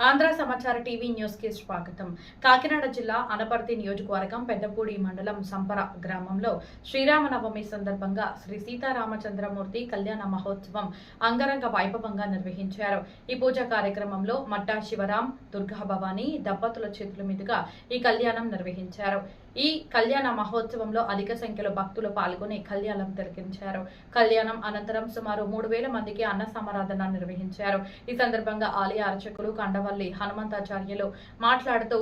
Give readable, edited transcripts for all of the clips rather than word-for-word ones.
ఆంధ్ర సమాచార TV news కి స్వాగతం. కాకినాడ జిల్లా అనపర్తి నియోజకవర్గం పెద్దపూడి మండలం సంపర గ్రామంలో శ్రీరామనవమి సందర్భంగా శ్రీ సీతారామచంద్రమూర్తి కళ్యాణ మహోత్సవం అంగరంగ వైభవంగా నిర్వహించారు. ఈ పూజా కార్యక్రమంలో మట్టా శివరాం, దుర్గా భవానీ దంపతుల చేతుల మీదుగా ఈ కళ్యాణం నిర్వహించారు. ఈ కళ్యాణ మహోత్సవంలో అధిక సంఖ్యలో భక్తులు పాల్గొని కళ్యాణం తిలకించారు. కళ్యాణం అనంతరం సుమారు 3000 మందికి అన్న సమారాధన నిర్వహించారు. ఈ సందర్భంగా ఆలయ అర్చకులు కండవల్లి హనుమంతాచార్యులు మాట్లాడుతూ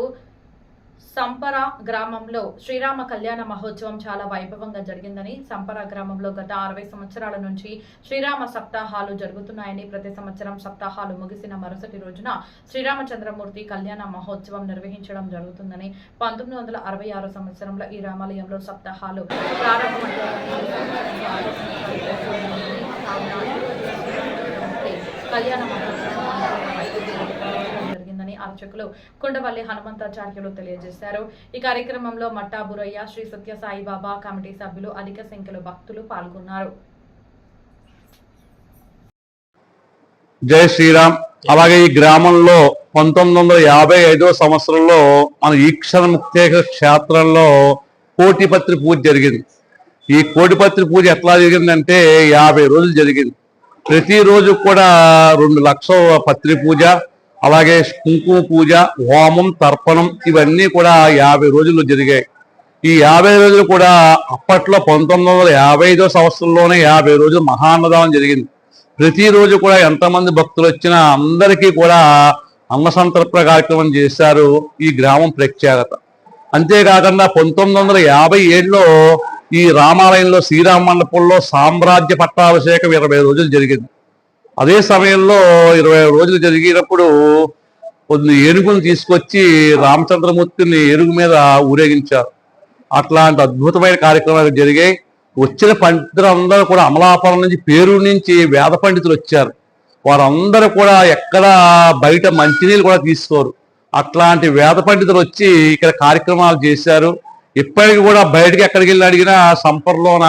సంపర గ్రామంలో శ్రీరామ కళ్యాణ మహోత్సవం చాలా వైభవంగా జరిగిందని, సంపర గ్రామంలో గత 60 సంవత్సరాల నుంచి శ్రీరామ సప్తాహాలు జరుగుతున్నాయని, ప్రతి సంవత్సరం సప్తాహాలు ముగిసిన మరుసటి రోజున శ్రీరామచంద్రమూర్తి కళ్యాణ మహోత్సవం నిర్వహించడం జరుగుతుందని, 1966 సంవత్సరంలో ఈ రామాలయంలో సప్తాహాలు ప్రారంభమయ్యాయని, కళ్యాణ మహోత్సవం అర్చకులు కొండవల్లి హనుమంతాచార్యులు తెలియజేశారు. ఈ కార్యక్రమంలో మట్టా బురయ్య, శ్రీ సత్య సాయిబాబా కమిటీ సభ్యులు, అధిక సంఖ్యలో భక్తులు పాల్గొన్నారు. జై శ్రీరామ్. అలాగే ఈ గ్రామంలో 1955 సంవత్సరంలో మన ఈక్షణ ముక్తేశ్వర క్షేత్రంలో కోటిపత్రి పూజ జరిగింది. ఈ కోటిపత్రి పూజ ఎట్లా జరిగిందంటే 50 రోజులు జరిగింది. ప్రతిరోజు కూడా 2 లక్షల పత్రి పూజ, అలాగే కుంకుమ పూజ, హోమం, తర్పణం ఇవన్నీ కూడా 50 రోజులు జరిగాయి. ఈ 50 రోజులు కూడా అప్పట్లో 1955 సంవత్సరంలోనే 50 రోజులు మహాన్నదానం జరిగింది. ప్రతిరోజు కూడా ఎంతమంది భక్తులు వచ్చినా అందరికీ కూడా అన్న సంతర్పణ కార్యక్రమం చేశారు. ఈ గ్రామం ప్రత్యేకత. అంతేకాకుండా 1957లో ఈ రామాలయంలో శ్రీరామ మండపంలో సామ్రాజ్య పట్టాభిషేకం 20 రోజులు జరిగింది. అదే సమయంలో 20 రోజులు జరిగినప్పుడు కొన్ని ఏనుగును తీసుకొచ్చి రామచంద్రమూర్తిని ఏనుగు మీద ఊరేగించారు. అట్లాంటి అద్భుతమైన కార్యక్రమాలు జరిగాయి. వచ్చిన పండితులందరూ కూడా అమలాపురం నుంచి, పేరూరు నుంచి వేద పండితులు వచ్చారు. వారందరూ కూడా ఎక్కడ బయట మంచినీళ్ళు కూడా తీసుకోరు. అట్లాంటి వేద పండితులు వచ్చి ఇక్కడ కార్యక్రమాలు చేశారు. ఇప్పటికి కూడా బయటకి ఎక్కడికి వెళ్ళి అడిగినా సంపర్లోన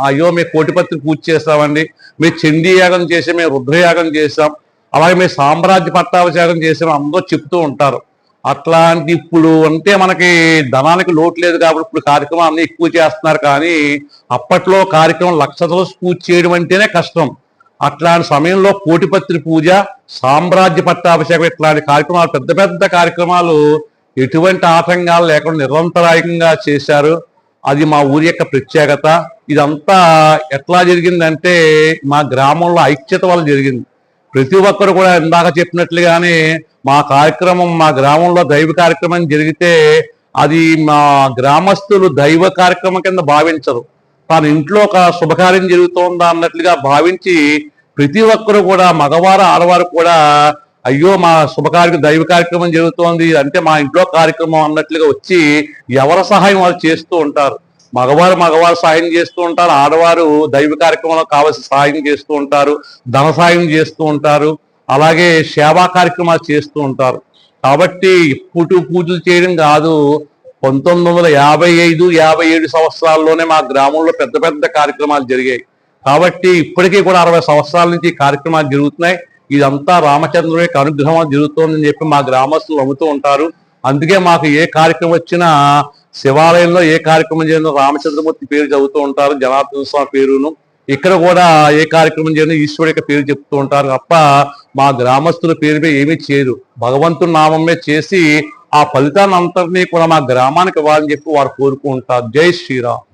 అయ్యో మేము కోటిపత్రి పూజ చేస్తామండి, మేము చండీ యాగం చేసి, మేము రుద్రయాగం చేసాం, అలాగే మేము సామ్రాజ్య పట్టాభిషేకం చేసాం అందరూ చెప్తూ ఉంటారు. అట్లాంటి ఇప్పుడు అంటే మనకి ధనానికి లోటు లేదు కాబట్టి ఇప్పుడు కార్యక్రమాన్ని ఎక్కువ చేస్తున్నారు. కానీ అప్పట్లో కార్యక్రమం లక్షలు పూజ చేయడం అంటేనే కష్టం. అట్లాంటి సమయంలో కోటిపత్రి పూజ, సామ్రాజ్య పట్టాభిషేకం ఇట్లాంటి కార్యక్రమాలు, పెద్ద పెద్ద కార్యక్రమాలు ఎటువంటి ఆటంకాలు లేకుండా నిరంతరాయంగా చేశారు. అది మా ఊరి యొక్క ప్రత్యేకత. ఇదంతా ఎట్లా జరిగిందంటే మా గ్రామంలో ఐక్యత వల్ల జరిగింది. ప్రతి ఒక్కరు కూడా ఇందాక చెప్పినట్లుగానే మా కార్యక్రమం, మా గ్రామంలో దైవ కార్యక్రమం జరిగితే అది మా గ్రామస్తులు దైవ కార్యక్రమం కింద భావించరు. తన ఇంట్లో ఒక శుభకార్యం జరుగుతోందా అన్నట్లుగా భావించి ప్రతి ఒక్కరు కూడా, మగవారు ఆడవారు కూడా, అయ్యో మా దైవ కార్యక్రమం జరుగుతోంది అంటే మా ఇంట్లో కార్యక్రమం అన్నట్లుగా వచ్చి ఎవరి సహాయం వాళ్ళు చేస్తూ ఉంటారు. మగవారు సహాయం చేస్తూ ఉంటారు, ఆడవారు దైవ కార్యక్రమంలో కావాల్సిన సహాయం చేస్తూ ఉంటారు, ధన సహాయం చేస్తూ ఉంటారు, అలాగే సేవా కార్యక్రమాలు చేస్తూ ఉంటారు. కాబట్టి ఇప్పుడు పూజలు చేయడం కాదు, 1955, 57 సంవత్సరాల్లోనే మా గ్రామంలో పెద్ద పెద్ద కార్యక్రమాలు జరిగాయి. కాబట్టి ఇప్పటికీ కూడా 60 సంవత్సరాల నుంచి కార్యక్రమాలు జరుగుతున్నాయి. ఇదంతా రామచంద్రుడి యొక్క అనుగ్రహం జరుగుతోందని చెప్పి మా గ్రామస్తులు నమ్ముతూ ఉంటారు. అందుకే మాకు ఏ కార్యక్రమం వచ్చినా శివాలయంలో ఏ కార్యక్రమం చేసినా రామచంద్రమూర్తి పేరు చదువుతూ ఉంటారు, జనార్దన స్వామి పేరును. ఇక్కడ కూడా ఏ కార్యక్రమం చేసినా ఈశ్వరుడి యొక్క పేరు చెప్తూ ఉంటారు తప్ప మా గ్రామస్తుల పేరుపై ఏమీ చేయరు. భగవంతుని నామమే చేసి ఆ ఫలితాన్ని అంతటినీ కూడా మా గ్రామానికి ఇవ్వాలని చెప్పి వారు కోరుకుంటారు. జై శ్రీరామ్.